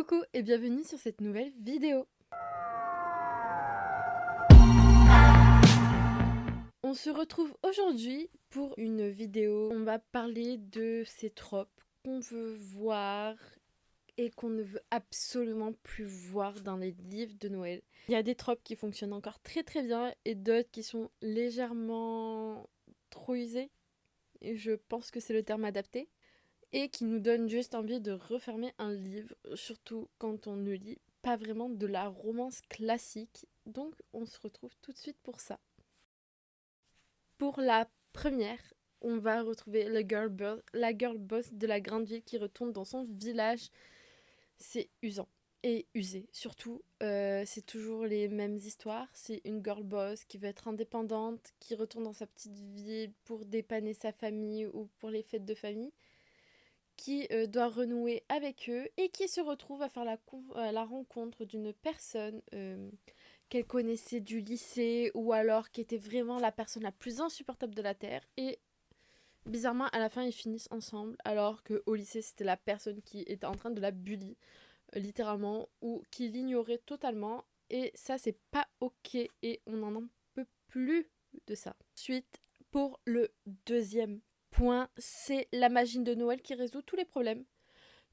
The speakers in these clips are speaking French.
Coucou et bienvenue sur cette nouvelle vidéo. On se retrouve aujourd'hui pour une vidéo. On va parler de ces tropes qu'on veut voir et qu'on ne veut absolument plus voir dans les livres de Noël. Il y a des tropes qui fonctionnent encore très très bien et d'autres qui sont légèrement trop usées. Et je pense que c'est le terme adapté. Et qui nous donnent juste envie de refermer un livre, surtout quand on ne lit pas vraiment de la romance classique. Donc on se retrouve tout de suite pour ça. Pour la première, on va retrouver la girl boss de la grande ville qui retourne dans son village. C'est usant et usé. Surtout, c'est toujours les mêmes histoires. C'est une girl boss qui veut être indépendante, qui retourne dans sa petite ville pour dépanner sa famille ou pour les fêtes de famille, qui doit renouer avec eux et qui se retrouve à faire la rencontre d'une personne qu'elle connaissait du lycée ou alors qui était vraiment la personne la plus insupportable de la Terre. Et bizarrement, à la fin, ils finissent ensemble alors qu'au lycée, c'était la personne qui était en train de la bully, littéralement, ou qui l'ignorait totalement. Et ça, c'est pas ok et on n'en peut plus de ça. Ensuite, pour le deuxième point, c'est la magie de Noël qui résout tous les problèmes.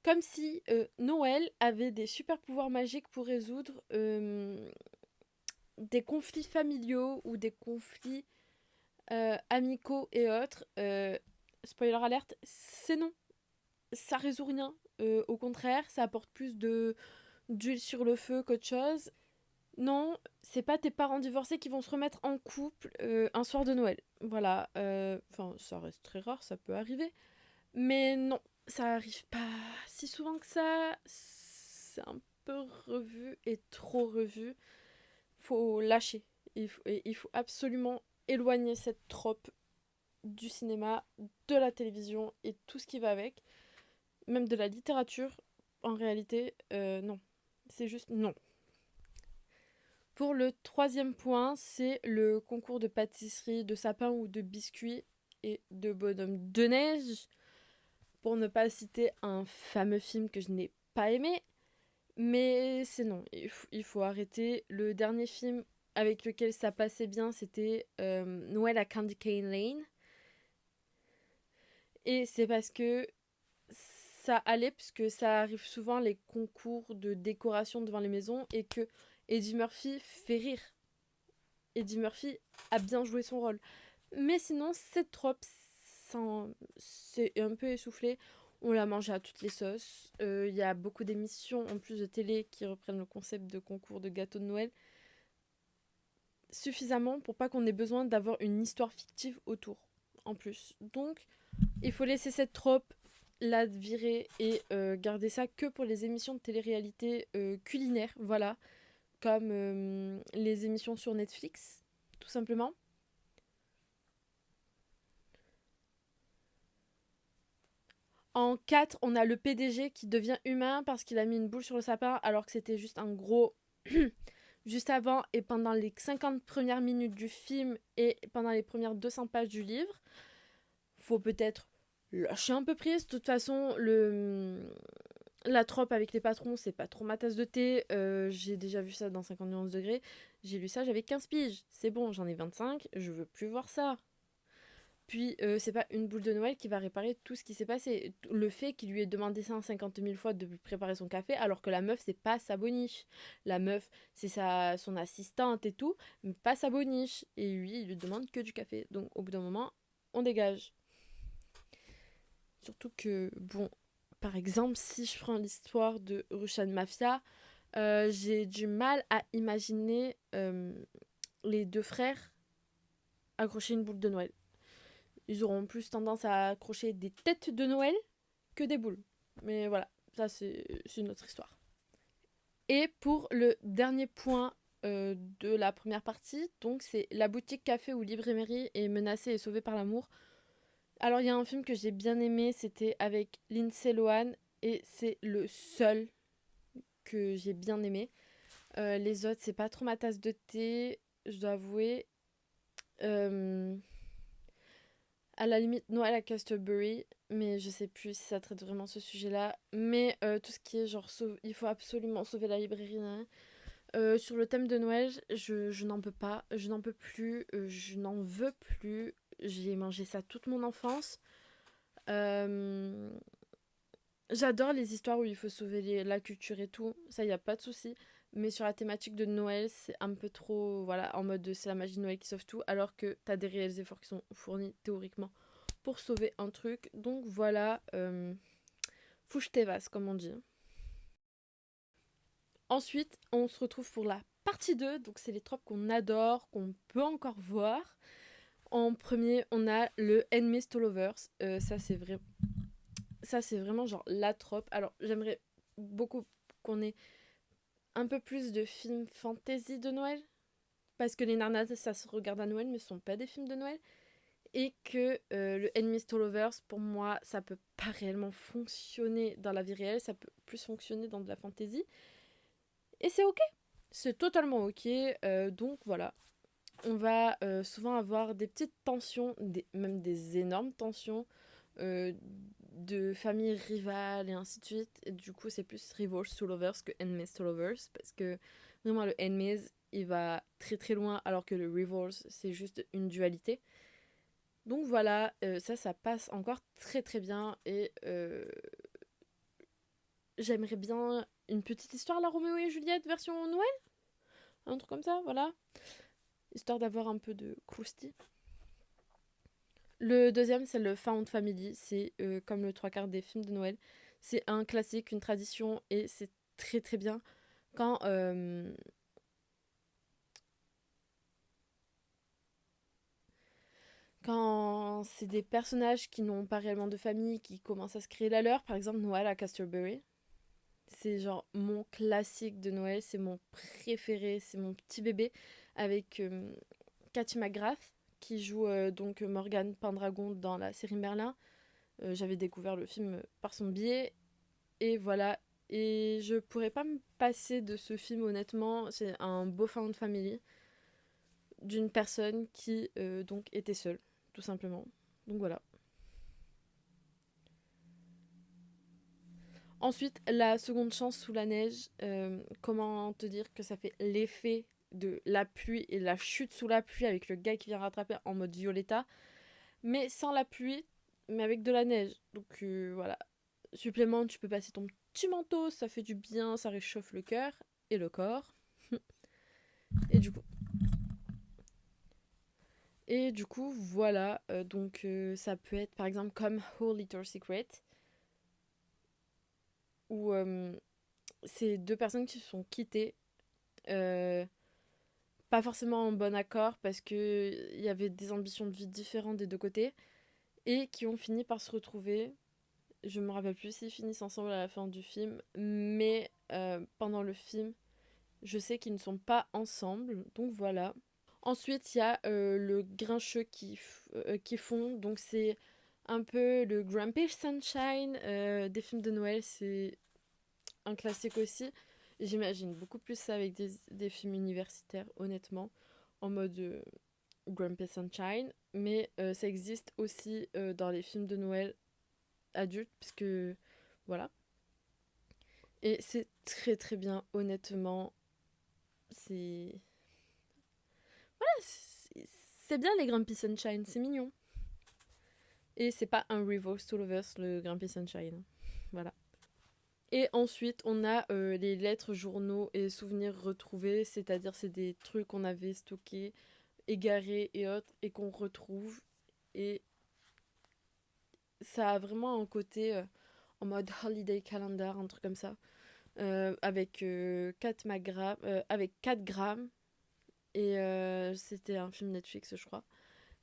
Comme si Noël avait des super pouvoirs magiques pour résoudre des conflits familiaux ou des conflits amicaux et autres. Spoiler alerte, c'est non. Ça résout rien. Au contraire, ça apporte plus d'huile sur le feu qu'autre chose. Non, c'est pas tes parents divorcés qui vont se remettre en couple un soir de Noël. Voilà. Enfin, ça reste très rare, ça peut arriver. Mais non, ça arrive pas si souvent que ça. C'est un peu revu et trop revu. Faut lâcher. Il faut absolument éloigner cette trope du cinéma, de la télévision et tout ce qui va avec. Même de la littérature, en réalité, non. C'est juste non. Pour le troisième point, c'est le concours de pâtisserie, de sapin ou de biscuits et de bonhomme de neige. Pour ne pas citer un fameux film que je n'ai pas aimé. Mais c'est non, il faut arrêter. Le dernier film avec lequel ça passait bien, c'était Noël à Candy Cane Lane. Et c'est parce que ça allait, puisque ça arrive souvent les concours de décoration devant les maisons, et que Eddie Murphy fait rire. Eddie Murphy a bien joué son rôle. Mais sinon, cette trope, c'est un peu essoufflé. On l'a mangé à toutes les sauces. Il y a beaucoup d'émissions en plus de télé qui reprennent le concept de concours de gâteau de Noël. Suffisamment pour pas qu'on ait besoin d'avoir une histoire fictive autour. En plus. Donc, il faut laisser cette trope, la virer et garder ça que pour les émissions de télé-réalité culinaires. Voilà. Comme les émissions sur Netflix, tout simplement. En 4, on a le PDG qui devient humain parce qu'il a mis une boule sur le sapin alors que c'était juste un gros... juste avant et pendant les 50 premières minutes du film et pendant les premières 200 pages du livre. Faut peut-être lâcher un peu prise. De toute façon, la trope avec les patrons, c'est pas trop ma tasse de thé. J'ai déjà vu ça dans 50 nuances degrés. J'ai lu ça, j'avais 15 piges. C'est bon, j'en ai 25, je veux plus voir ça. Puis, c'est pas une boule de Noël qui va réparer tout ce qui s'est passé. Le fait qu'il lui ait demandé 150 000 fois de préparer son café, alors que la meuf, c'est pas sa boniche. La meuf, c'est son assistante et tout, mais pas sa boniche. Et lui, il lui demande que du café. Donc, au bout d'un moment, on dégage. Surtout que, bon, par exemple, si je prends l'histoire de Russian Mafia, j'ai du mal à imaginer les deux frères accrocher une boule de Noël. Ils auront plus tendance à accrocher des têtes de Noël que des boules. Mais voilà, ça c'est une autre histoire. Et pour le dernier point de la première partie, donc c'est la boutique café où librairie est menacée et sauvée par l'amour. Alors il y a un film que j'ai bien aimé, c'était avec Lindsay Lohan et c'est le seul que j'ai bien aimé. Les autres, c'est pas trop ma tasse de thé, je dois avouer. À la limite, Noël à Canterbury, mais je sais plus si ça traite vraiment ce sujet-là. Mais tout ce qui est genre, il faut absolument sauver la librairie, hein. Sur le thème de Noël, je n'en peux pas, je n'en peux plus, je n'en veux plus. J'ai mangé ça toute mon enfance. Euh, J'adore les histoires où il faut sauver la culture et tout, ça y a pas de souci. Mais sur la thématique de Noël, c'est un peu trop, voilà, en mode c'est la magie de Noël qui sauve tout, alors que t'as des réels efforts qui sont fournis théoriquement pour sauver un truc. Donc voilà, fouche tes vases, comme on dit. Ensuite, on se retrouve pour la partie 2, donc c'est les tropes qu'on adore, qu'on peut encore voir. En premier, on a le Enemies to Lovers. Ça, c'est vraiment genre la trope. Alors, j'aimerais beaucoup qu'on ait un peu plus de films fantasy de Noël. Parce que les Narnas, ça se regarde à Noël, mais ce sont pas des films de Noël. Et que le Enemies to Lovers, pour moi, ça peut pas réellement fonctionner dans la vie réelle. Ça peut plus fonctionner dans de la fantasy. Et c'est ok. C'est totalement ok. Donc voilà. On va souvent avoir des petites tensions, même des énormes tensions euh, de familles rivales et ainsi de suite. Et du coup, c'est plus Rivals to Lovers que Enemies to Lovers parce que vraiment, le Enemies, il va très très loin alors que le Rivals, c'est juste une dualité. Donc voilà, ça passe encore très très bien et j'aimerais bien une petite histoire, la Roméo et Juliette version Noël, un truc comme ça, voilà, histoire d'avoir un peu de crousty. Le deuxième, c'est le Found Family. C'est comme le trois quarts des films de Noël. C'est un classique, une tradition, et c'est très très bien. Quand, quand c'est des personnages qui n'ont pas réellement de famille, qui commencent à se créer la leur, par exemple Noël à Canterbury. C'est genre mon classique de Noël, c'est mon préféré, c'est mon petit bébé, avec Cathy McGrath, qui joue donc Morgane Pendragon dans la série Merlin. J'avais découvert le film par son biais. Et voilà. Et je pourrais pas me passer de ce film, honnêtement. C'est un beau found family d'une personne qui donc était seule, tout simplement. Donc voilà. Ensuite, la seconde chance sous la neige. Comment te dire que ça fait l'effet de la pluie et la chute sous la pluie avec le gars qui vient rattraper en mode Violetta, mais sans la pluie, mais avec de la neige. Donc voilà. Supplément, tu peux passer ton petit manteau, ça fait du bien, ça réchauffe le cœur et le corps. Et du coup, voilà. Donc, ça peut être par exemple comme Whole Little Secret, où c'est deux personnes qui se sont quittées, euh, pas forcément en bon accord parce que il y avait des ambitions de vie différentes des deux côtés, et qui ont fini par se retrouver. Je me rappelle plus s'ils finissent ensemble à la fin du film, mais pendant le film, je sais qu'ils ne sont pas ensemble. Donc voilà. Ensuite, il y a le grincheux qui fond. Donc, c'est un peu le Grumpy Sunshine des films de Noël. C'est un classique aussi. J'imagine beaucoup plus ça avec des films universitaires, honnêtement, en mode Grumpy Sunshine. Mais ça existe aussi dans les films de Noël adultes, puisque voilà. Et c'est très très bien, honnêtement. C'est. Voilà, c'est bien les Grumpy Sunshine, c'est mignon. Et c'est pas un Reverse to Lovers, le Grumpy Sunshine. Voilà. Et ensuite, on a les lettres, journaux et souvenirs retrouvés, c'est-à-dire c'est des trucs qu'on avait stockés, égarés et autres, et qu'on retrouve. Et ça a vraiment un côté en mode holiday calendar, un truc comme ça, avec 4 grammes. Et c'était un film Netflix, je crois.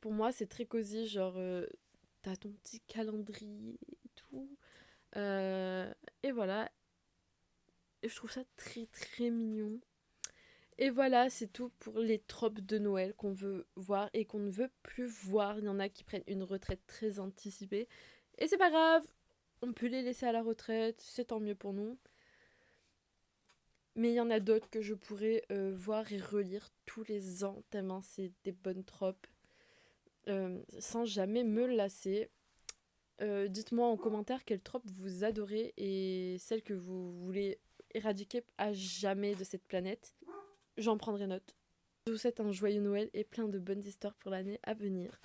Pour moi, c'est très cosy, genre, t'as ton petit calendrier et tout. Euh, et voilà, et je trouve ça très très mignon. Et voilà, c'est tout pour les tropes de Noël qu'on veut voir et qu'on ne veut plus voir. Il y en a qui prennent une retraite très anticipée. Et c'est pas grave, on peut les laisser à la retraite, c'est tant mieux pour nous. Mais il y en a d'autres que je pourrais voir et relire tous les ans, tellement c'est des bonnes tropes. sans jamais me lasser. Dites-moi en commentaire quelle trope vous adorez et celle que vous voulez éradiquer à jamais de cette planète. J'en prendrai note. Je vous souhaite un joyeux Noël et plein de bonnes histoires pour l'année à venir.